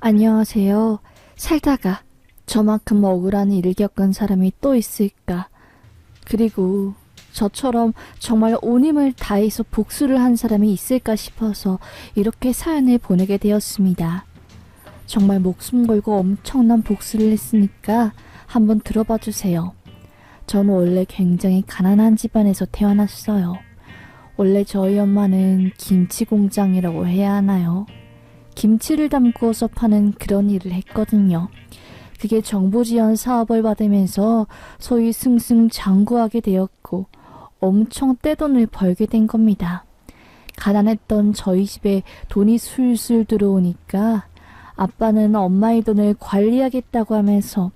안녕하세요. 살다가 저만큼 억울한 일을 겪은 사람이 또 있을까? 그리고 저처럼 정말 온 힘을 다해서 복수를 한 사람이 있을까 싶어서 이렇게 사연을 보내게 되었습니다. 정말 목숨 걸고 엄청난 복수를 했으니까 한번 들어봐 주세요. 저는 원래 굉장히 가난한 집안에서 태어났어요. 원래 저희 엄마는 김치 공장이라고 해야 하나요? 김치를 담그어서 파는 그런 일을 했거든요. 그게 정부 지원 사업을 받으면서 소위 승승장구하게 되었고 엄청 떼돈을 벌게 된 겁니다. 가난했던 저희 집에 돈이 술술 들어오니까 아빠는 엄마의 돈을 관리하겠다고 하면서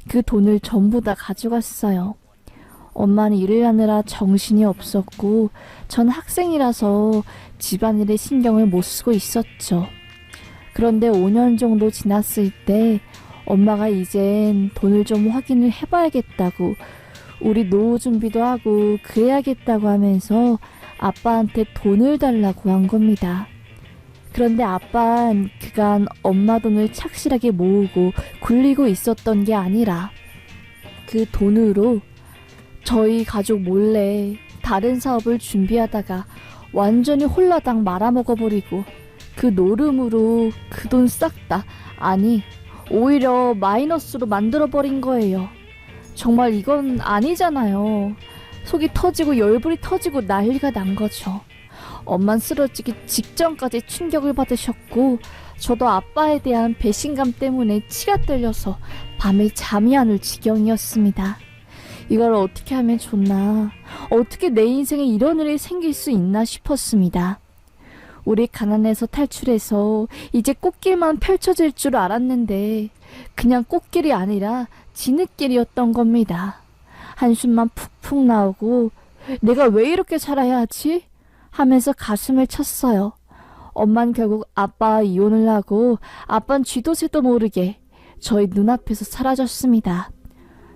그 돈을 전부 다 가져갔어요. 엄마는 일을 하느라 정신이 없었고 전 학생이라서 집안일에 신경을 못 쓰고 있었죠. 그런데 5년 정도 지났을 때 엄마가 이젠 돈을 좀 확인을 해봐야겠다고 우리 노후 준비도 하고 그래야겠다고 하면서 아빠한테 돈을 달라고 한 겁니다. 그런데 아빠는 그간 엄마 돈을 착실하게 모으고 굴리고 있었던 게 아니라 그 돈으로 저희 가족 몰래 다른 사업을 준비하다가 완전히 홀라당 말아먹어버리고 그 노름으로 그 돈 싹 다, 아니 오히려 마이너스로 만들어버린 거예요. 정말 이건 아니잖아요. 속이 터지고 열불이 터지고 난리가 난 거죠. 엄만 쓰러지기 직전까지 충격을 받으셨고 저도 아빠에 대한 배신감 때문에 치가 떨려서 밤에 잠이 안 올 지경이었습니다. 이걸 어떻게 하면 좋나, 어떻게 내 인생에 이런 일이 생길 수 있나 싶었습니다. 우리 가난에서 탈출해서 이제 꽃길만 펼쳐질 줄 알았는데 그냥 꽃길이 아니라 진흙길이었던 겁니다. 한숨만 푹푹 나오고 내가 왜 이렇게 살아야 하지? 하면서 가슴을 쳤어요. 엄만 결국 아빠와 이혼을 하고 아빤 쥐도 새도 모르게 저희 눈앞에서 사라졌습니다.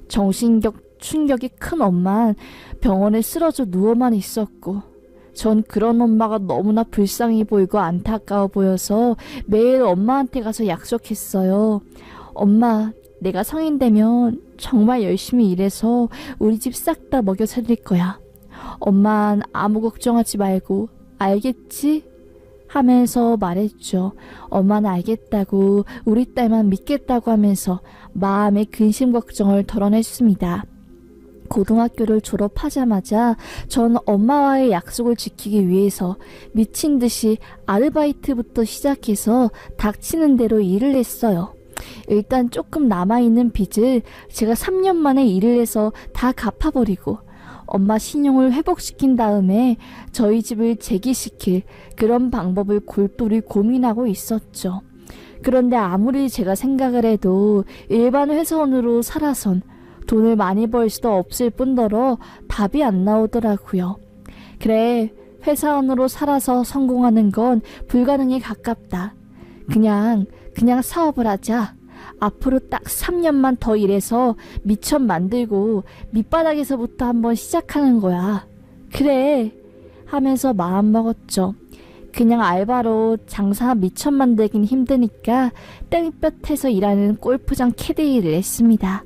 정신적 충격이 큰 엄만 병원에 쓰러져 누워만 있었고 전 그런 엄마가 너무나 불쌍해 보이고 안타까워 보여서 매일 엄마한테 가서 약속했어요. 엄마, 내가 성인 되면 정말 열심히 일해서 우리 집 싹 다 먹여 살릴 거야. 엄만 아무 걱정하지 말고 알겠지? 하면서 말했죠. 엄마는 알겠다고 우리 딸만 믿겠다고 하면서 마음의 근심 걱정을 덜어냈습니다. 고등학교를 졸업하자마자 전 엄마와의 약속을 지키기 위해서 미친 듯이 아르바이트부터 시작해서 닥치는 대로 일을 했어요. 일단 조금 남아있는 빚을 제가 3년 만에 일을 해서 다 갚아버리고 엄마 신용을 회복시킨 다음에 저희 집을 재기시킬 그런 방법을 골똘히 고민하고 있었죠. 그런데 아무리 제가 생각을 해도 일반 회사원으로 살아선 돈을 많이 벌 수도 없을 뿐더러 답이 안 나오더라고요. 그래, 회사원으로 살아서 성공하는 건 불가능에 가깝다. 그냥 사업을 하자. 앞으로 딱 3년만 더 일해서 미천 만들고 밑바닥에서부터 한번 시작하는 거야. 그래, 하면서 마음먹었죠. 그냥 알바로 장사 미천 만들긴 힘드니까 땡볕에서 일하는 골프장 캐디 일을 했습니다.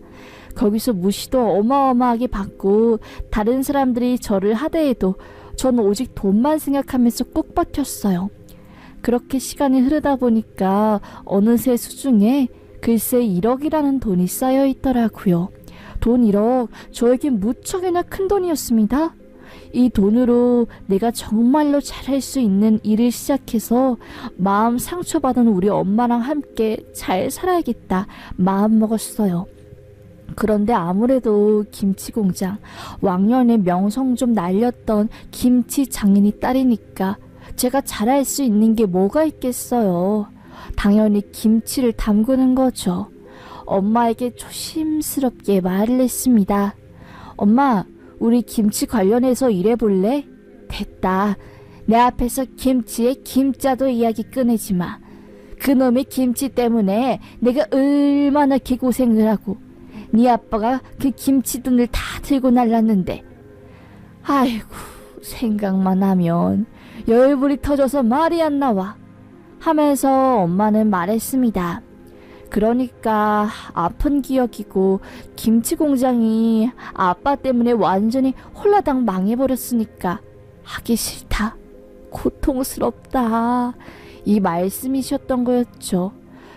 거기서 무시도 어마어마하게 받고 다른 사람들이 저를 하대해도 저는 오직 돈만 생각하면서 꾹 버텼어요. 그렇게 시간이 흐르다 보니까 어느새 수중에 글쎄 1억이라는 돈이 쌓여 있더라고요. 돈 1억, 저에겐 무척이나 큰 돈이었습니다. 이 돈으로 내가 정말로 잘할 수 있는 일을 시작해서 마음 상처받은 우리 엄마랑 함께 잘 살아야겠다 마음먹었어요. 그런데 아무래도 김치공장, 왕년에 명성 좀 날렸던 김치 장인이 딸이니까 제가 잘할 수 있는 게 뭐가 있겠어요. 당연히 김치를 담그는 거죠. 엄마에게 조심스럽게 말을 했습니다. 엄마, 우리 김치 관련해서 일해볼래? 됐다. 내 앞에서 김치에 김자도 이야기 꺼내지 마. 그놈의 김치 때문에 내가 얼마나 개고생을 하고 네 아빠가 그 김치돈을 다 들고 날랐는데 아이고 생각만 하면 열불이 터져서 말이 안 나와 하면서 엄마는 말했습니다. 그러니까 아픈 기억이고 김치 공장이 아빠 때문에 완전히 홀라당 망해버렸으니까 하기 싫다. 고통스럽다. 이 말씀이셨던 거였죠.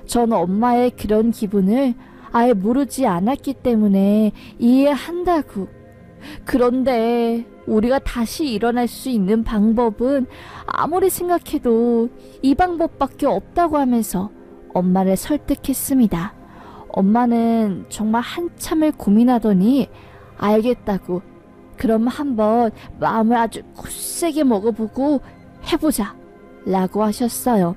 전 엄마의 그런 기분을 아예 모르지 않았기 때문에 이해한다고. 그런데 우리가 다시 일어날 수 있는 방법은 아무리 생각해도 이 방법밖에 없다고 하면서 엄마를 설득했습니다. 엄마는 정말 한참을 고민하더니 알겠다고. 그럼 한번 마음을 아주 굳세게 먹어보고 해보자 라고 하셨어요.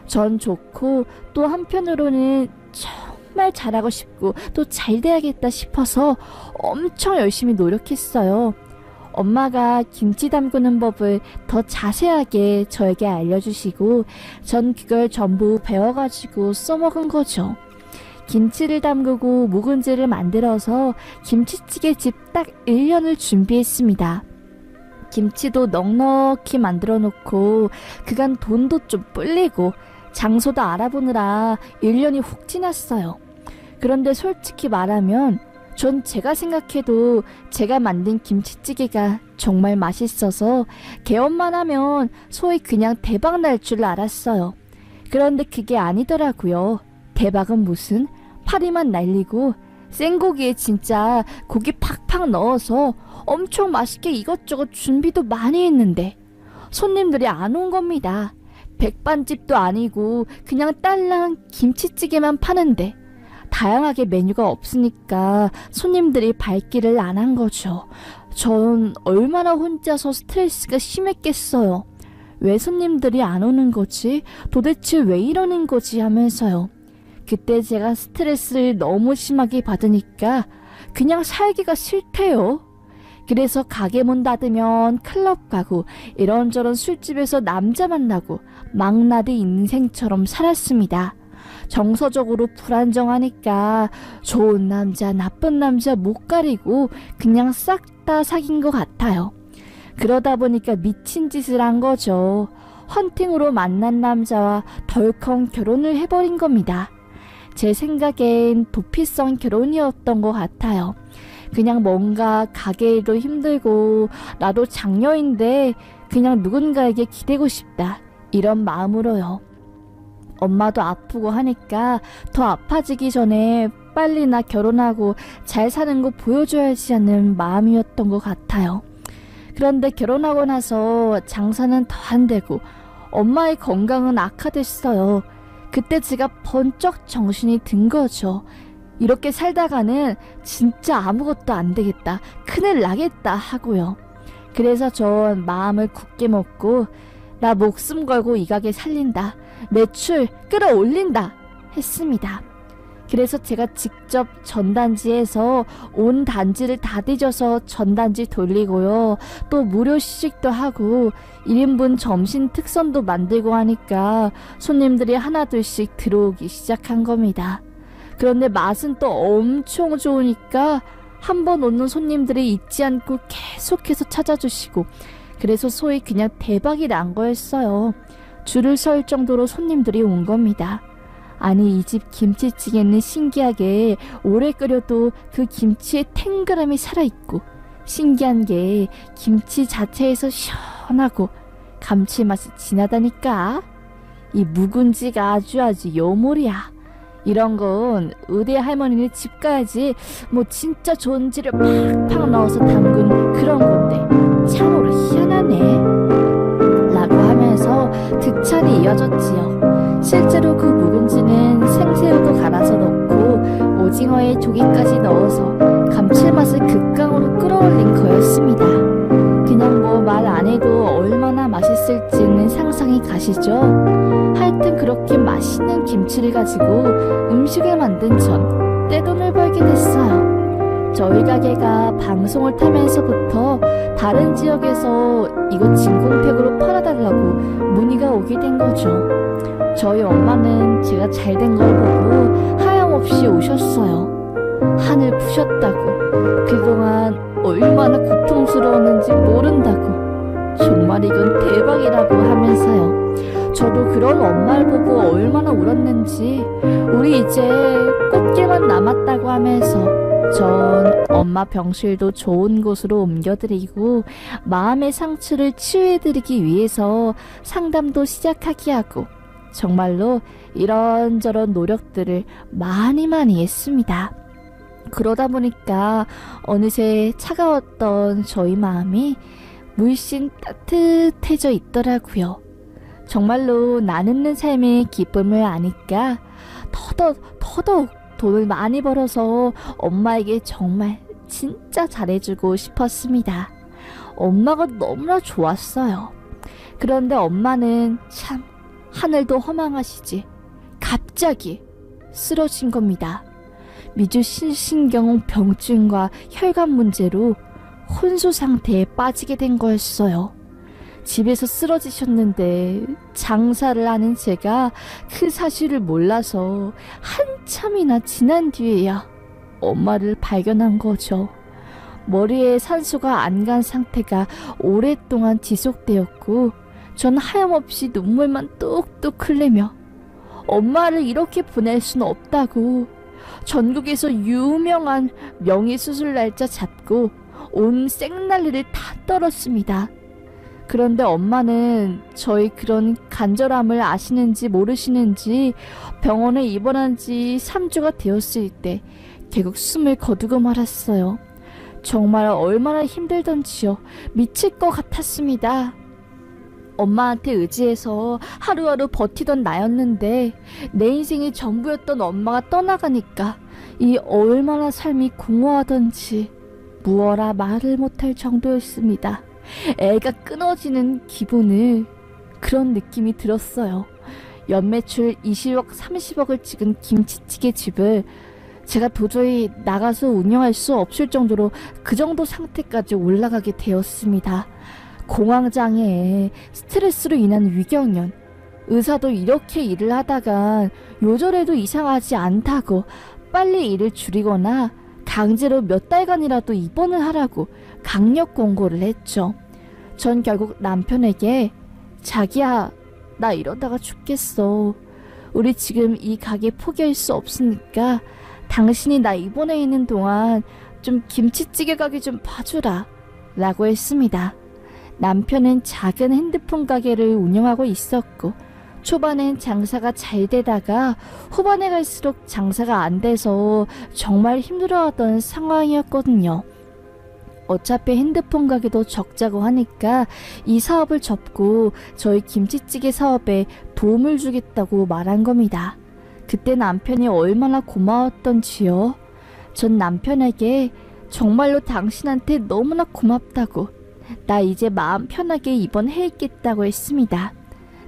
전 좋고 또 한편으로는 정말 잘하고 싶고 또 잘 돼야겠다 싶어서 엄청 열심히 노력했어요. 엄마가 김치 담그는 법을 더 자세하게 저에게 알려주시고 전 그걸 전부 배워가지고 써먹은 거죠. 김치를 담그고 묵은지를 만들어서 김치찌개집 딱 1년을 준비했습니다. 김치도 넉넉히 만들어 놓고 그간 돈도 좀 불리고 장소도 알아보느라 1년이 훅 지났어요. 그런데 솔직히 말하면 전 제가 생각해도 제가 만든 김치찌개가 정말 맛있어서 개업만 하면 소위 그냥 대박 날 줄 알았어요. 그런데 그게 아니더라고요. 대박은 무슨 파리만 날리고 생고기에 진짜 고기 팍팍 넣어서 엄청 맛있게 이것저것 준비도 많이 했는데 손님들이 안 온 겁니다. 백반집도 아니고 그냥 딸랑 김치찌개만 파는데 다양하게 메뉴가 없으니까 손님들이 발길을 안 한 거죠. 전 얼마나 혼자서 스트레스가 심했겠어요. 왜 손님들이 안 오는 거지? 도대체 왜 이러는 거지? 하면서요. 그때 제가 스트레스를 너무 심하게 받으니까 그냥 살기가 싫대요. 그래서 가게 문 닫으면 클럽 가고 이런저런 술집에서 남자 만나고 망나니 인생처럼 살았습니다. 정서적으로 불안정하니까 좋은 남자, 나쁜 남자 못 가리고 그냥 싹 다 사귄 것 같아요. 그러다 보니까 미친 짓을 한 거죠. 헌팅으로 만난 남자와 덜컹 결혼을 해버린 겁니다. 제 생각엔 도피성 결혼이었던 것 같아요. 그냥 뭔가 가게에도 힘들고 나도 장녀인데 그냥 누군가에게 기대고 싶다 이런 마음으로요. 엄마도 아프고 하니까 더 아파지기 전에 빨리 나 결혼하고 잘 사는 거 보여줘야지 하는 마음이었던 것 같아요. 그런데 결혼하고 나서 장사는 더 안 되고 엄마의 건강은 악화됐어요. 그때 제가 번쩍 정신이 든 거죠. 이렇게 살다가는 진짜 아무것도 안 되겠다. 큰일 나겠다 하고요. 그래서 전 마음을 굳게 먹고 나 목숨 걸고 이 가게 살린다. 매출 끌어올린다 했습니다. 그래서 제가 직접 전단지에서 온 단지를 다 뒤져서 전단지 돌리고요. 또 무료 시식도 하고 1인분 점심 특선도 만들고 하니까 손님들이 하나둘씩 들어오기 시작한 겁니다. 그런데 맛은 또 엄청 좋으니까 한 번 오는 손님들이 잊지 않고 계속해서 찾아주시고 그래서 소위 그냥 대박이 난 거였어요. 줄을 설 정도로 손님들이 온 겁니다. 아니 이 집 김치찌개는 신기하게 오래 끓여도 그 김치의 탱글함이 살아있고 신기한 게 김치 자체에서 시원하고 감칠맛이 진하다니까. 이 묵은지가 아주 요물이야. 이런 건 의대 할머니네 집 가야지 뭐 진짜 존지를 팍팍 넣어서 담근 그런 건데 참으로 희한하네 라고 하면서 득찬이 이어졌지요. 실제로 그 묵은지는 생새우도 갈아서 넣고 오징어에 조개까지 넣어서 감칠맛을 극강으로 끌어올린 거였습니다. 그냥 뭐 말 안 해도 얼마나 맛있을지는 상상이 가시죠? 하여튼 그렇게 맛있는 김치를 가지고 음식을 만든 전 떼돈을 벌게 됐어요. 저희 가게가 방송을 타면서부터 다른 지역에서 이거 진공팩으로 팔아달라고 문의가 오게 된 거죠. 저희 엄마는 제가 잘 된 걸 보고 하염없이 오셨어요. 한을 푸셨다고. 그동안 얼마나 고통스러웠는지 모른다고. 정말 이건 대박이라고 하면서요. 저도 그런 엄마를 보고 얼마나 울었는지 우리 이제 꽃길만 남았다고 하면서 전 엄마 병실도 좋은 곳으로 옮겨드리고 마음의 상처를 치유해드리기 위해서 상담도 시작하게 하고 정말로 이런저런 노력들을 많이 했습니다. 그러다 보니까 어느새 차가웠던 저희 마음이 물씬 따뜻해져 있더라고요. 정말로 나누는 삶의 기쁨을 아니까 더더욱 돈을 많이 벌어서 엄마에게 정말 진짜 잘해주고 싶었습니다. 엄마가 너무나 좋았어요. 그런데 엄마는 참 하늘도 허망하시지 갑자기 쓰러진 겁니다. 미주 신신경 병증과 혈관 문제로 혼수 상태에 빠지게 된 거였어요. 집에서 쓰러지셨는데 장사를 하는 제가 그 사실을 몰라서 한참이나 지난 뒤에야 엄마를 발견한 거죠. 머리에 산소가 안 간 상태가 오랫동안 지속되었고 전 하염없이 눈물만 뚝뚝 흘리며 엄마를 이렇게 보낼 수는 없다고 전국에서 유명한 명의수술 날짜 잡고 온 생난리를 다 떨었습니다. 그런데 엄마는 저희 그런 간절함을 아시는지 모르시는지 병원에 입원한 지 3주가 되었을 때 결국 숨을 거두고 말았어요. 정말 얼마나 힘들던지요. 미칠 것 같았습니다. 엄마한테 의지해서 하루하루 버티던 나였는데 내 인생이 전부였던 엄마가 떠나가니까 이 얼마나 삶이 공허하던지 무어라 말을 못할 정도였습니다. 애가 끊어지는 기분을 그런 느낌이 들었어요. 연매출 20억 30억을 찍은 김치찌개 집을 제가 도저히 나가서 운영할 수 없을 정도로 그 정도 상태까지 올라가게 되었습니다. 공황장애, 스트레스로 인한 위경련, 의사도 이렇게 일을 하다가 요절해도 이상하지 않다고 빨리 일을 줄이거나 강제로 몇 달간이라도 입원을 하라고 강력 권고를 했죠. 전 결국 남편에게 자기야, 나 이러다가 죽겠어. 우리 지금 이 가게 포기할 수 없으니까 당신이 나 입원해 있는 동안 좀 김치찌개 가게 좀 봐주라 라고 했습니다. 남편은 작은 핸드폰 가게를 운영하고 있었고 초반엔 장사가 잘 되다가 후반에 갈수록 장사가 안 돼서 정말 힘들어하던 상황이었거든요. 어차피 핸드폰 가게도 적자고 하니까 이 사업을 접고 저희 김치찌개 사업에 도움을 주겠다고 말한 겁니다. 그때 남편이 얼마나 고마웠던지요. 전 남편에게 정말로 당신한테 너무나 고맙다고 나 이제 마음 편하게 입원해 있겠다고 했습니다.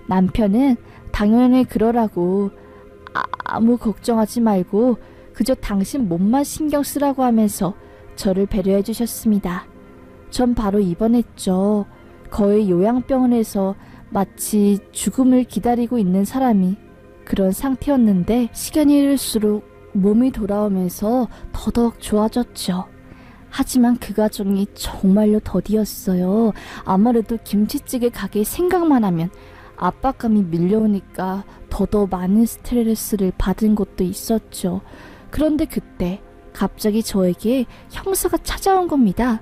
남편은 당연히 그러라고 아무 걱정하지 말고 그저 당신 몸만 신경 쓰라고 하면서 저를 배려해 주셨습니다. 전 바로 입원했죠. 거의 요양병원에서 마치 죽음을 기다리고 있는 사람이 그런 상태였는데 시간이 흐를수록 몸이 돌아오면서 더더욱 좋아졌죠. 하지만 그 과정이 정말로 더디었어요. 아무래도 김치찌개 가게 생각만 하면 압박감이 밀려오니까 더더 많은 스트레스를 받은 것도 있었죠. 그런데 그때 갑자기 저에게 형사가 찾아온 겁니다.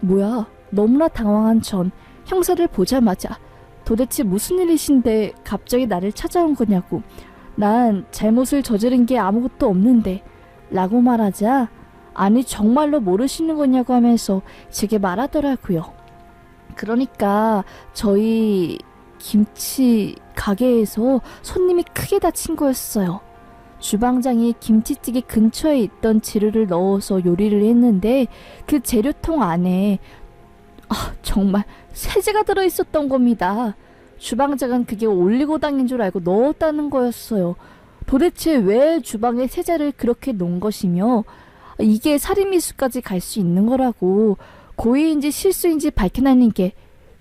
뭐야, 너무나 당황한 전 형사를 보자마자 도대체 무슨 일이신데 갑자기 나를 찾아온 거냐고, 난 잘못을 저지른 게 아무것도 없는데 라고 말하자 아니 정말로 모르시는 거냐고 하면서 제게 말하더라고요. 그러니까 저희 김치 가게에서 손님이 크게 다친 거였어요. 주방장이 김치찌개 근처에 있던 재료를 넣어서 요리를 했는데 그 재료통 안에 정말 세제가 들어있었던 겁니다. 주방장은 그게 올리고당인 줄 알고 넣었다는 거였어요. 도대체 왜 주방에 세제를 그렇게 놓은 것이며 이게 살인미수까지 갈 수 있는 거라고, 고의인지 실수인지 밝혀내는 게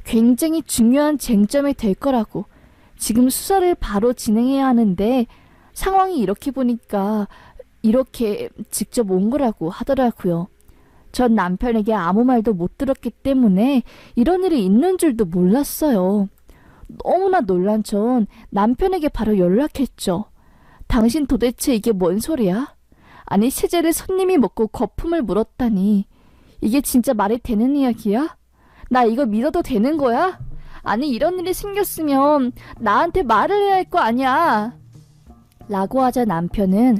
굉장히 중요한 쟁점이 될 거라고, 지금 수사를 바로 진행해야 하는데 상황이 이렇게 보니까 이렇게 직접 온 거라고 하더라고요. 전 남편에게 아무 말도 못 들었기 때문에 이런 일이 있는 줄도 몰랐어요. 너무나 놀란 전 남편에게 바로 연락했죠. 당신 도대체 이게 뭔 소리야? 아니, 세제를 손님이 먹고 거품을 물었다니. 이게 진짜 말이 되는 이야기야? 나 이거 믿어도 되는 거야? 아니, 이런 일이 생겼으면 나한테 말을 해야 할 거 아니야. 라고 하자 남편은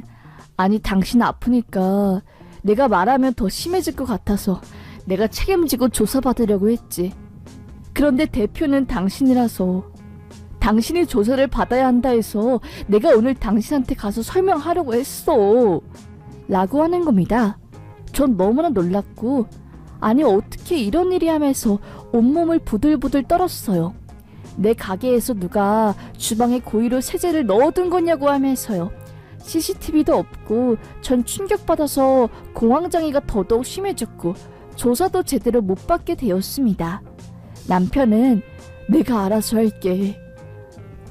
아니, 당신 아프니까 내가 말하면 더 심해질 것 같아서 내가 책임지고 조사받으려고 했지. 그런데 대표는 당신이라서 당신이 조사를 받아야 한다 해서 내가 오늘 당신한테 가서 설명하려고 했어. 라고 하는 겁니다. 전 너무나 놀랐고 아니 어떻게 이런 일이 하면서 온몸을 부들부들 떨었어요. 내 가게에서 누가 주방에 고의로 세제를 넣어둔 거냐고 하면서요. CCTV도 없고 전 충격받아서 공황장애가 더더욱 심해졌고 조사도 제대로 못 받게 되었습니다. 남편은 내가 알아서 할게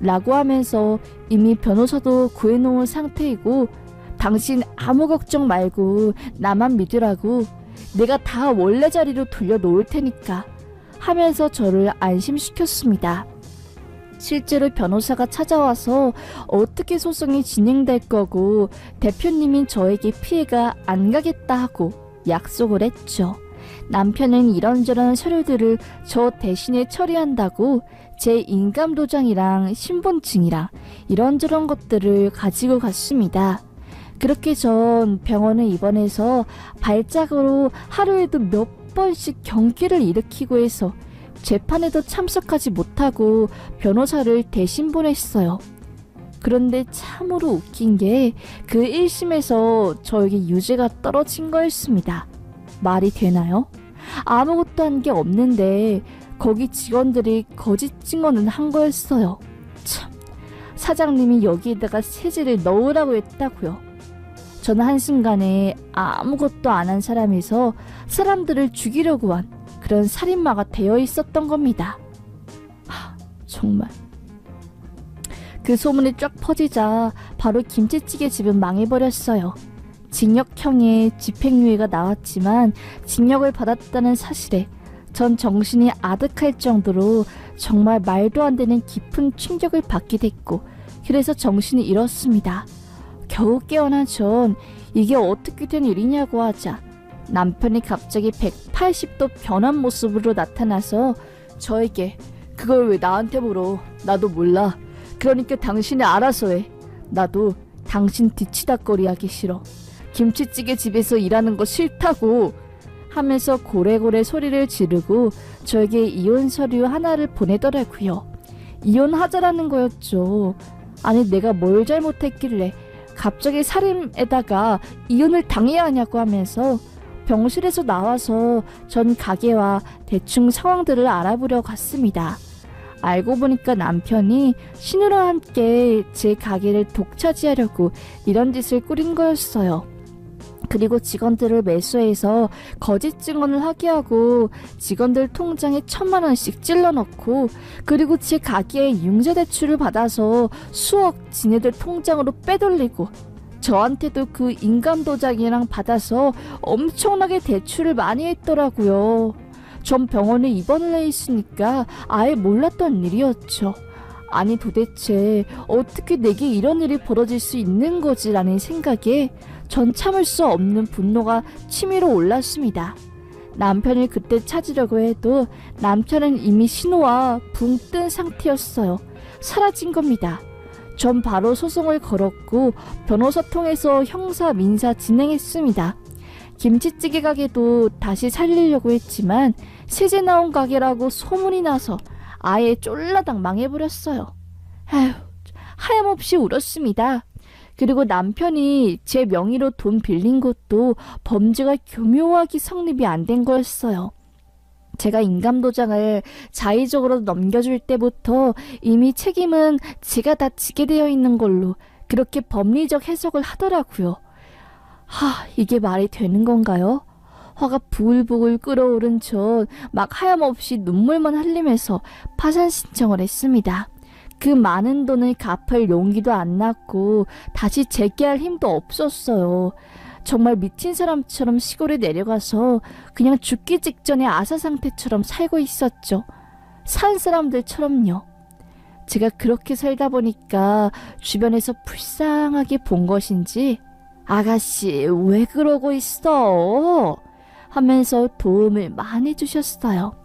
라고 하면서 이미 변호사도 구해놓은 상태이고 당신 아무 걱정 말고 나만 믿으라고 내가 다 원래 자리로 돌려놓을 테니까 하면서 저를 안심시켰습니다. 실제로 변호사가 찾아와서 어떻게 소송이 진행될 거고 대표님인 저에게 피해가 안 가겠다 하고 약속을 했죠. 남편은 이런저런 서류들을 저 대신에 처리한다고 제 인감도장이랑 신분증이랑 이런저런 것들을 가지고 갔습니다. 그렇게 전 병원에 입원해서 발작으로 하루에도 몇 번씩 경기를 일으키고 해서 재판에도 참석하지 못하고 변호사를 대신 보냈어요. 그런데 참으로 웃긴 게 그 1심에서 저에게 유죄가 떨어진 거였습니다. 말이 되나요? 아무것도 한 게 없는데 거기 직원들이 거짓 증언은 한 거였어요. 참, 사장님이 여기에다가 세제를 넣으라고 했다고요. 저는 한순간에 아무것도 안 한 사람에서 사람들을 죽이려고 한 그런 살인마가 되어 있었던 겁니다. 정말. 그 소문이 쫙 퍼지자 바로 김치찌개 집은 망해버렸어요. 징역형의 집행유예가 나왔지만 징역을 받았다는 사실에 전 정신이 아득할 정도로 정말 말도 안 되는 깊은 충격을 받게 됐고 그래서 정신이 잃었습니다. 겨우 깨어난 전 이게 어떻게 된 일이냐고 하자 남편이 갑자기 180도 변한 모습으로 나타나서 저에게 그걸 왜 나한테 물어? 나도 몰라. 그러니까 당신이 알아서 해. 나도 당신 뒤치다꺼리 하기 싫어. 김치찌개 집에서 일하는 거 싫다고 하면서 고래고래 소리를 지르고 저에게 이혼 서류 하나를 보내더라고요. 이혼하자라는 거였죠. 아니 내가 뭘 잘못했길래 갑자기 살인에다가 이혼을 당해야 하냐고 하면서 병실에서 나와서 전 가게와 대충 상황들을 알아보려 갔습니다. 알고 보니까 남편이 신우랑 함께 제 가게를 독차지하려고 이런 짓을 꾸린 거였어요. 그리고 직원들을 매수해서 거짓 증언을 하게 하고 직원들 통장에 1,000만 원씩 찔러 넣고 그리고 제 가게에 융자대출을 받아서 수억 지네들 통장으로 빼돌리고 저한테도 그 인감도장이랑 받아서 엄청나게 대출을 많이 했더라고요. 전 병원에 입원을 해 있으니까 아예 몰랐던 일이었죠. 아니 도대체 어떻게 내게 이런 일이 벌어질 수 있는 거지라는 생각에 전 참을 수 없는 분노가 치밀어 올랐습니다. 남편을 그때 찾으려고 해도 남편은 이미 신호와 붕 뜬 상태였어요. 사라진 겁니다. 전 바로 소송을 걸었고 변호사 통해서 형사 민사 진행했습니다. 김치찌개 가게도 다시 살리려고 했지만 세제 나온 가게라고 소문이 나서 아예 쫄라당 망해버렸어요. 아휴, 하염없이 울었습니다. 그리고 남편이 제 명의로 돈 빌린 것도 범죄가 교묘하게 성립이 안 된 거였어요. 제가 인감도장을 자의적으로 넘겨줄 때부터 이미 책임은 제가 다 지게 되어 있는 걸로 그렇게 법리적 해석을 하더라고요. 이게 말이 되는 건가요? 화가 부글부글 끓어오른 전 막 하염없이 눈물만 흘리면서 파산 신청을 했습니다. 그 많은 돈을 갚을 용기도 안 났고 다시 재기할 힘도 없었어요. 정말 미친 사람처럼 시골에 내려가서 그냥 죽기 직전의 아사 상태처럼 살고 있었죠. 산 사람들처럼요. 제가 그렇게 살다 보니까 주변에서 불쌍하게 본 것인지 아가씨 왜 그러고 있어? 하면서 도움을 많이 주셨어요.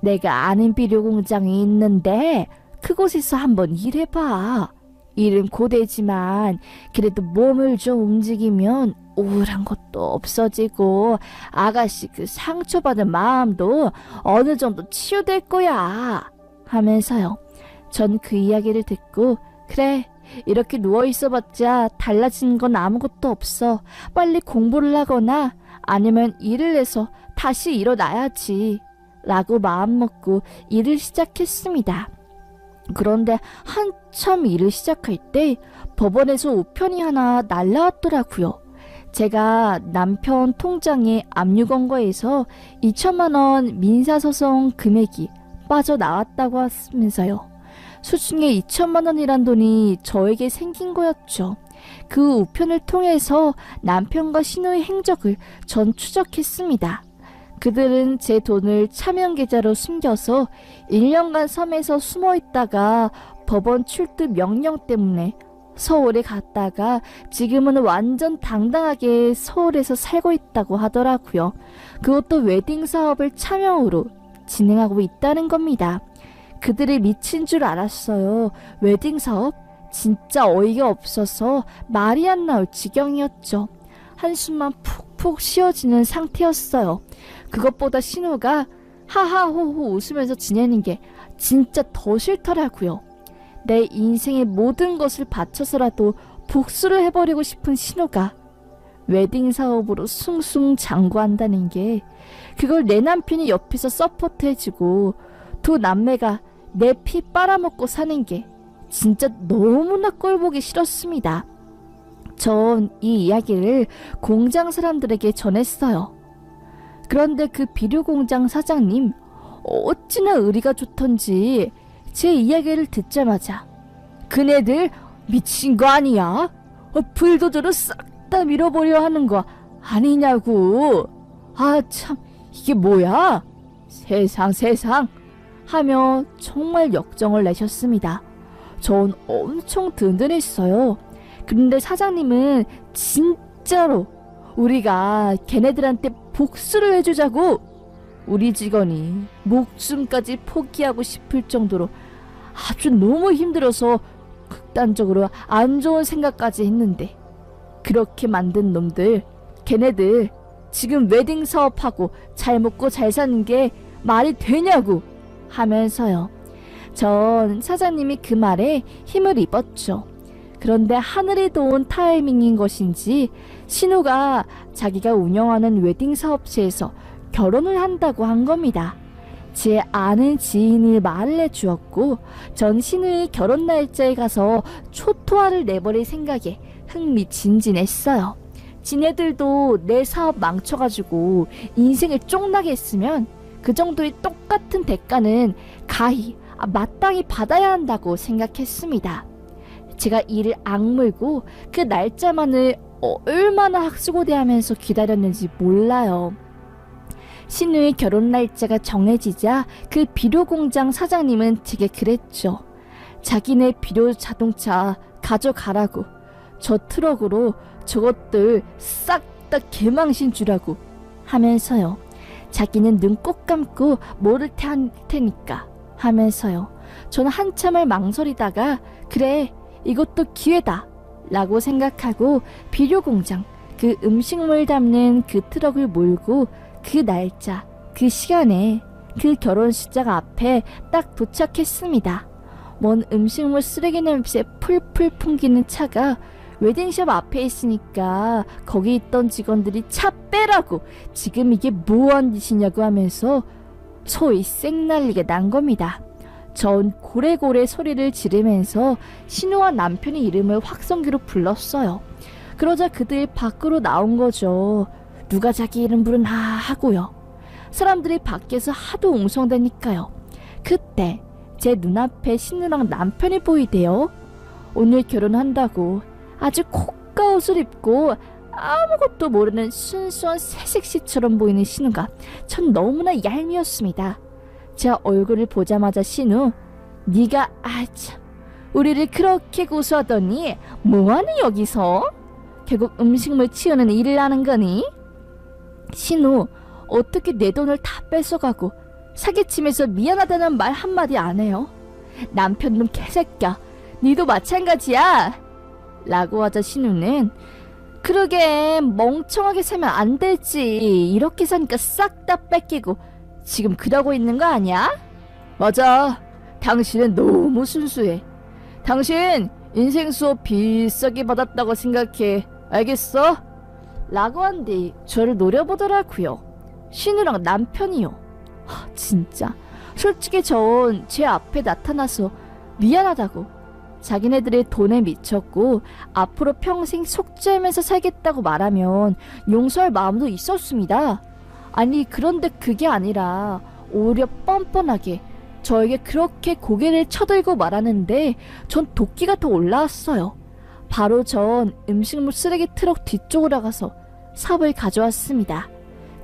내가 아는 비료 공장이 있는데 그곳에서 한번 일해봐. 일은 고되지만 그래도 몸을 좀 움직이면 우울한 것도 없어지고 아가씨 그 상처받은 마음도 어느 정도 치유될 거야. 하면서요. 전 그 이야기를 듣고 그래 이렇게 누워있어봤자 달라진 건 아무것도 없어. 빨리 공부를 하거나 아니면 일을 해서 다시 일어나야지 라고 마음먹고 일을 시작했습니다. 그런데 한참 일을 시작할 때 법원에서 우편이 하나 날라왔더라고요. 제가 남편 통장에 압류건 거에서 2천만 원 민사소송 금액이 빠져나왔다고 하면서요. 수중에 2천만 원이란 돈이 저에게 생긴 거였죠. 그 우편을 통해서 남편과 신우의 행적을 전 추적했습니다. 그들은 제 돈을 차명 계좌로 숨겨서 1년간 섬에서 숨어 있다가 법원 출두 명령 때문에 서울에 갔다가 지금은 완전 당당하게 서울에서 살고 있다고 하더라고요. 그것도 웨딩 사업을 차명으로 진행하고 있다는 겁니다. 그들이 미친 줄 알았어요. 웨딩 사업? 진짜 어이가 없어서 말이 안 나올 지경이었죠. 한숨만 푹푹 쉬어지는 상태였어요. 그것보다 신우가 하하호호 웃으면서 지내는 게 진짜 더 싫더라고요. 내 인생의 모든 것을 바쳐서라도 복수를 해버리고 싶은 신우가 웨딩 사업으로 숭숭장구한다는 게 그걸 내 남편이 옆에서 서포트해주고 두 남매가 내 피 빨아먹고 사는 게 진짜 너무나 꼴보기 싫었습니다. 전 이 이야기를 공장 사람들에게 전했어요. 그런데 그 비료 공장 사장님 어찌나 의리가 좋던지 제 이야기를 듣자마자 그네들 미친 거 아니야? 불도저로 싹 다 밀어버려 하는 거 아니냐고. 아 참 이게 뭐야? 세상 하며 정말 역정을 내셨습니다. 전 엄청 든든했어요. 그런데 사장님은 진짜로 우리가 걔네들한테 복수를 해주자고 우리 직원이 목숨까지 포기하고 싶을 정도로 아주 너무 힘들어서 극단적으로 안 좋은 생각까지 했는데 그렇게 만든 놈들 걔네들 지금 웨딩 사업하고 잘 먹고 잘 사는 게 말이 되냐고 하면서요. 전 사장님이 그 말에 힘을 입었죠. 그런데 하늘이 도운 타이밍인 것인지 신우가 자기가 운영하는 웨딩 사업체에서 결혼을 한다고 한 겁니다. 제 아는 지인이 말을 해주었고 전 신우의 결혼 날짜에 가서 초토화를 내버릴 생각에 흥미진진했어요. 지네들도 내 사업 망쳐가지고 인생을 쫑나게 했으면 그 정도의 똑같은 대가는 가히 마땅히 받아야 한다고 생각했습니다. 제가 이를 악물고 그 날짜만을 얼마나 학수고대하면서 기다렸는지 몰라요. 신우의 결혼 날짜가 정해지자 그 비료 공장 사장님은 제게 그랬죠. 자기네 비료 자동차 가져가라고. 저 트럭으로 저것들 싹 다 개망신 주라고 하면서요. 자기는 눈 꼭 감고 모를 테니까 하면서요. 저는 한참을 망설이다가 그래 이것도 기회다 라고 생각하고 비료공장 그 음식물 담는 그 트럭을 몰고 그 날짜 그 시간에 그 결혼식장 앞에 딱 도착했습니다. 먼 음식물 쓰레기 냄새 풀풀 풍기는 차가 웨딩샵 앞에 있으니까 거기 있던 직원들이 차 빼라고 지금 이게 뭐한 짓이냐고 하면서 소위 쌩난리가 난 겁니다. 전 고래고래 소리를 지르면서 신우와 남편의 이름을 확성기로 불렀어요. 그러자 그들 밖으로 나온 거죠. 누가 자기 이름 부르나 하고요. 사람들이 밖에서 하도 웅성대니까요. 그때 제 눈앞에 신우랑 남편이 보이대요. 오늘 결혼한다고 아주 고가옷을 입고 아무것도 모르는 순수한 새색시처럼 보이는 신우가 전 너무나 얄미웠습니다. 제 얼굴을 보자마자 신우, 네가 아참 우리를 그렇게 고소하더니 뭐하니 여기서? 결국 음식물 치우는 일을 하는 거니? 신우, 어떻게 내 돈을 다 뺏어가고 사기치면서 미안하다는 말 한마디 안 해요? 남편놈 개새끼야, 니도 마찬가지야! 라고 하자 신우는, 그러게 멍청하게 살면 안 되지. 이렇게 사니까 싹 다 뺏기고 지금 그러고 있는 거 아니야? 맞아. 당신은 너무 순수해. 당신 인생 수업 비싸게 받았다고 생각해. 알겠어? 라고 한 뒤 저를 노려보더라고요. 신우랑 남편이요. 진짜 솔직히 전 제 앞에 나타나서 미안하다고, 자기네들의 돈에 미쳤고 앞으로 평생 속죄하면서 살겠다고 말하면 용서할 마음도 있었습니다. 아니 그런데 그게 아니라 오히려 뻔뻔하게 저에게 그렇게 고개를 쳐들고 말하는데 전 도끼가 더 올라왔어요. 바로 전 음식물 쓰레기 트럭 뒤쪽으로 가서 삽을 가져왔습니다.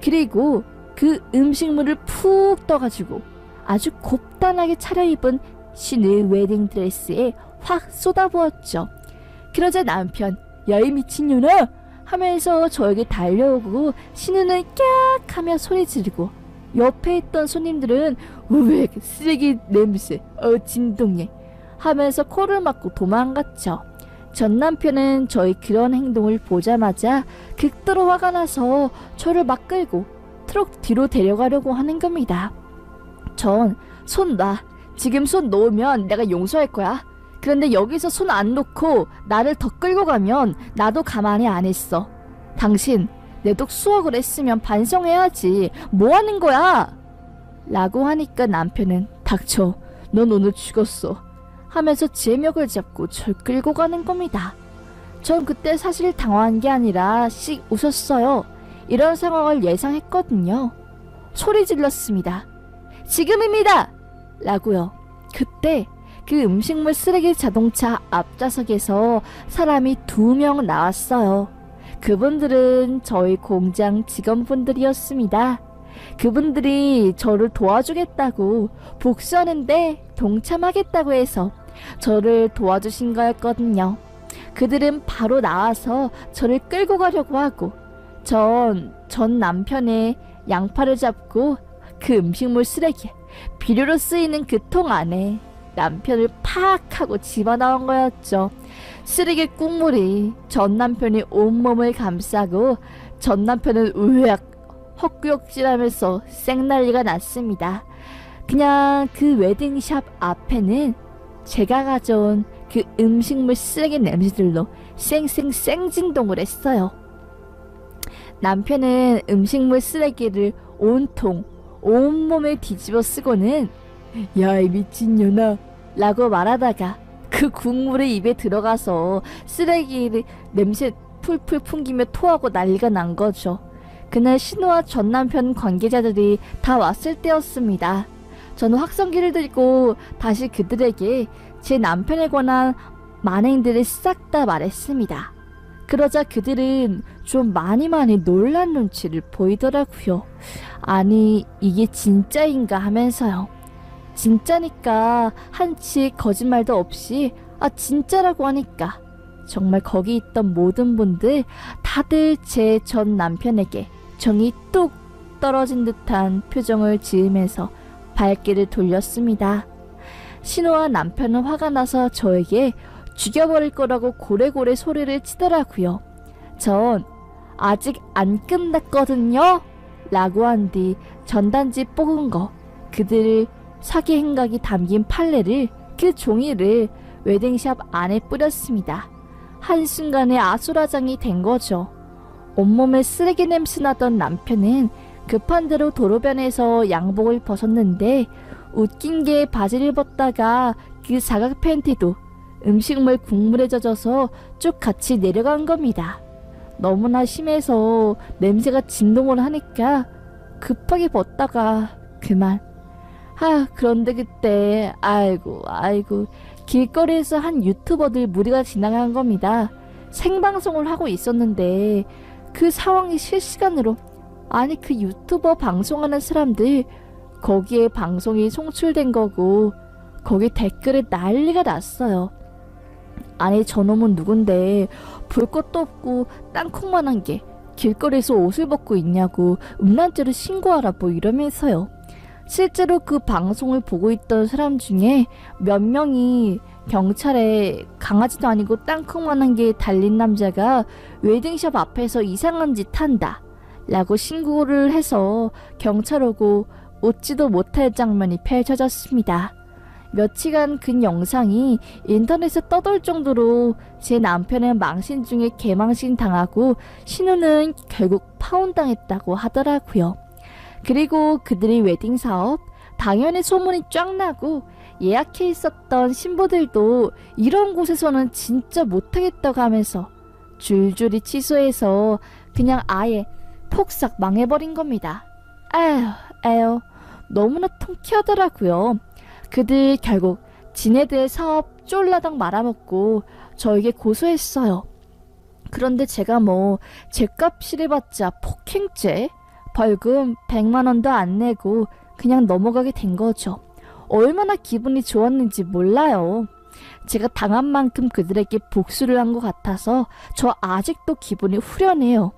그리고 그 음식물을 푹 떠가지고 아주 곱단하게 차려입은 신의 웨딩드레스에 확 쏟아부었죠. 그러자 남편, 야 이 미친년아! 하면서 저에게 달려오고 신우는 깍 하며 소리 지르고, 옆에 있던 손님들은 우엑 쓰레기 냄새 진동해 하면서 코를 막고 도망갔죠. 전 남편은 저희 그런 행동을 보자마자 극도로 화가 나서 저를 막 끌고 트럭 뒤로 데려가려고 하는 겁니다. 전 손 놔. 지금 손 놓으면 내가 용서할 거야. 그런데 여기서 손 안 놓고 나를 더 끌고 가면 나도 가만히 안 있어. 당신 내독 수억을 했으면 반성해야지. 뭐 하는 거야? 라고 하니까 남편은 닥쳐. 넌 오늘 죽었어. 하면서 제 멱을 잡고 절 끌고 가는 겁니다. 전 그때 사실 당황한 게 아니라 씩 웃었어요. 이런 상황을 예상했거든요. 소리 질렀습니다. 지금입니다! 라고요. 그때 그 음식물 쓰레기 자동차 앞좌석에서 사람이 2명 나왔어요. 그분들은 저희 공장 직원분들이었습니다. 그분들이 저를 도와주겠다고, 복수하는데 동참하겠다고 해서 저를 도와주신 거였거든요. 그들은 바로 나와서 저를 끌고 가려고 하고, 전 남편의 양팔을 잡고 그 음식물 쓰레기, 비료로 쓰이는 그 통 안에 남편을 팍 하고 집어넣은 거였죠. 쓰레기 국물이 전 남편이 온몸을 감싸고 전 남편은 으악 헛구역질하면서 생난리가 났습니다. 그냥 그 웨딩샵 앞에는 제가 가져온 그 음식물 쓰레기 냄새들로 생진동을 했어요. 남편은 음식물 쓰레기를 온통 온몸에 뒤집어 쓰고는 야 이 미친년아 라고 말하다가 그 국물이 입에 들어가서 쓰레기 냄새 풀풀 풍기며 토하고 난리가 난 거죠. 그날 신우와 전 남편 관계자들이 다 왔을 때였습니다. 저는 확성기를 들고 다시 그들에게 제 남편에 관한 만행들을 싹 다 말했습니다. 그러자 그들은 좀 많이 놀란 눈치를 보이더라고요. 아니 이게 진짜인가 하면서요. 진짜니까 한치 거짓말도 없이 진짜라고 하니까 정말 거기 있던 모든 분들 다들 제 전 남편에게 정이 뚝 떨어진 듯한 표정을 지으면서 발길을 돌렸습니다. 신우와 남편은 화가 나서 저에게 죽여버릴 거라고 고래고래 소리를 치더라고요. 전 아직 안 끝났거든요 라고 한 뒤 전단지 뽑은 거, 그들 사기 행각이 담긴 판례를, 그 종이를 웨딩샵 안에 뿌렸습니다. 한순간에 아수라장이 된 거죠. 온몸에 쓰레기 냄새 나던 남편은 급한 대로 도로변에서 양복을 벗었는데 웃긴 게 바지를 벗다가 그 사각 팬티도 음식물 국물에 젖어서 쭉 같이 내려간 겁니다. 너무나 심해서 냄새가 진동을 하니까 급하게 벗다가 그만. 그런데 그때 아이고 길거리에서 한 유튜버들 무리가 지나간 겁니다. 생방송을 하고 있었는데 그 상황이 실시간으로, 아니 그 유튜버 방송하는 사람들 거기에 방송이 송출된 거고 거기 댓글에 난리가 났어요. 아니 저놈은 누군데 볼 것도 없고 땅콩만한 게 길거리에서 옷을 벗고 있냐고 음란죄를 신고하라 뭐 이러면서요. 실제로 그 방송을 보고 있던 사람 중에 몇 명이 경찰에 강아지도 아니고 땅콩만한 게 달린 남자가 웨딩샵 앞에서 이상한 짓 한다 라고 신고를 해서 경찰 오고 웃지도 못할 장면이 펼쳐졌습니다. 며칠간 그 영상이 인터넷에 떠돌 정도로 제 남편은 망신 중에 개망신 당하고 신우는 결국 파혼당했다고 하더라고요. 그리고 그들의 웨딩 사업 당연히 소문이 쫙 나고 예약해 있었던 신부들도 이런 곳에서는 진짜 못하겠다고 하면서 줄줄이 취소해서 그냥 아예 폭삭 망해버린 겁니다. 에휴 너무나 통쾌하더라고요. 그들 결국 지네들 사업 쫄라당 말아먹고 저에게 고소했어요. 그런데 제가 뭐 죗값 실해봤자 폭행죄? 벌금 100만원도 안 내고 그냥 넘어가게 된 거죠. 얼마나 기분이 좋았는지 몰라요. 제가 당한 만큼 그들에게 복수를 한 것 같아서 저 아직도 기분이 후련해요.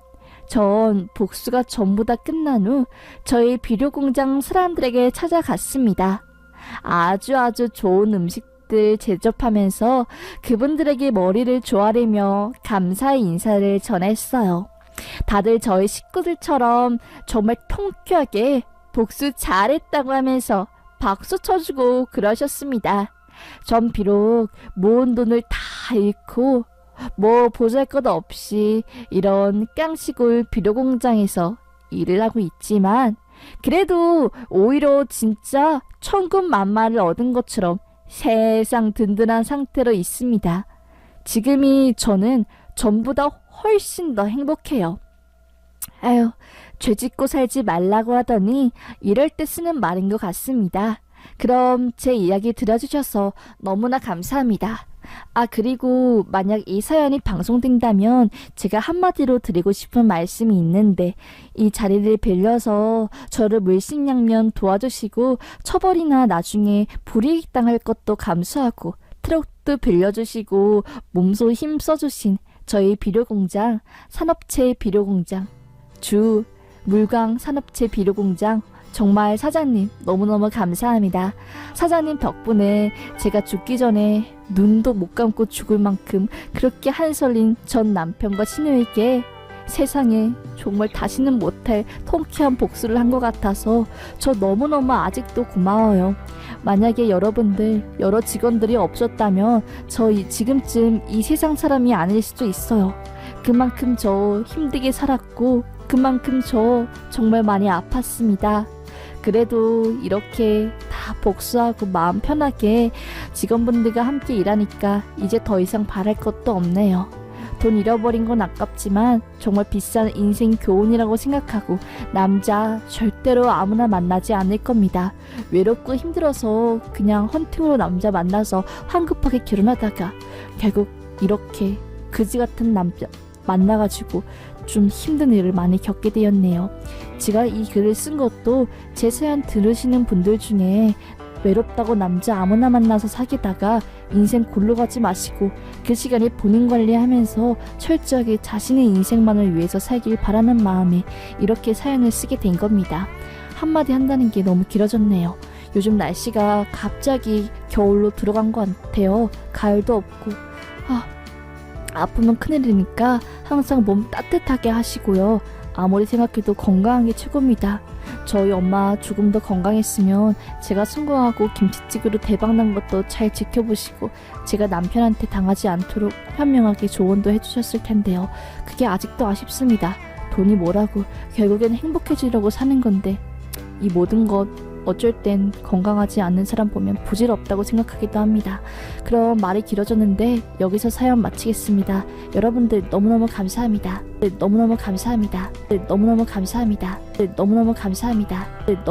전 복수가 전부 다 끝난 후 저희 비료공장 사람들에게 찾아갔습니다. 아주 좋은 음식들 제접하면서 그분들에게 머리를 조아리며 감사의 인사를 전했어요. 다들 저희 식구들처럼 정말 통쾌하게 복수 잘했다고 하면서 박수 쳐주고 그러셨습니다. 전 비록 모은 돈을 다 잃고 뭐 보잘것 없이 이런 깡시골 비료공장에서 일을 하고 있지만 그래도 오히려 진짜 천군만마를 얻은 것처럼 세상 든든한 상태로 있습니다. 지금이 저는 전보다 훨씬 더 행복해요. 아유, 죄짓고 살지 말라고 하더니 이럴 때 쓰는 말인 것 같습니다. 그럼 제 이야기 들어주셔서 너무나 감사합니다. 그리고 만약 이 사연이 방송된다면 제가 한마디로 드리고 싶은 말씀이 있는데 이 자리를 빌려서 저를 물심양면 도와주시고 처벌이나 나중에 불이익 당할 것도 감수하고 트럭도 빌려주시고 몸소 힘 써주신 저희 비료공장, 산업체 비료공장, 주 물광 산업체 비료공장 정말 사장님 너무너무 감사합니다. 사장님 덕분에 제가 죽기 전에 눈도 못 감고 죽을 만큼 그렇게 한설린 전 남편과 신우에게 세상에 정말 다시는 못할 통쾌한 복수를 한 것 같아서 저 너무너무 아직도 고마워요. 만약에 여러분들 여러 직원들이 없었다면 저 지금쯤 이 세상 사람이 아닐 수도 있어요. 그만큼 저 힘들게 살았고 그만큼 저 정말 많이 아팠습니다. 그래도 이렇게 다 복수하고 마음 편하게 직원분들과 함께 일하니까 이제 더 이상 바랄 것도 없네요. 돈 잃어버린 건 아깝지만 정말 비싼 인생 교훈이라고 생각하고 남자 절대로 아무나 만나지 않을 겁니다. 외롭고 힘들어서 그냥 헌팅으로 남자 만나서 황급하게 결혼하다가 결국 이렇게 그지 같은 남자 만나가지고 좀 힘든 일을 많이 겪게 되었네요. 제가 이 글을 쓴 것도 제 사연 들으시는 분들 중에 외롭다고 남자 아무나 만나서 사귀다가 인생 골로 가지 마시고 그 시간에 본인 관리하면서 철저하게 자신의 인생만을 위해서 살길 바라는 마음에 이렇게 사연을 쓰게 된 겁니다. 한마디 한다는 게 너무 길어졌네요. 요즘 날씨가 갑자기 겨울로 들어간 것 같아요. 가을도 없고 아프면 큰일이니까 항상 몸 따뜻하게 하시고요. 아무리 생각해도 건강한 게 최고입니다. 저희 엄마 조금 더 건강했으면 제가 성공하고 김치찌개로 대박난 것도 잘 지켜보시고 제가 남편한테 당하지 않도록 현명하게 조언도 해주셨을 텐데요. 그게 아직도 아쉽습니다. 돈이 뭐라고 결국엔 행복해지려고 사는 건데 이 모든 것 어쩔 땐 건강하지 않는 사람 보면 부질없다고 생각하기도 합니다. 그럼 말이 길어졌는데 여기서 사연 마치겠습니다. 여러분들 너무너무 감사합니다. 너무너무 감사합니다. 너무너무 감사합니다. 너무너무 감사합니다. 너무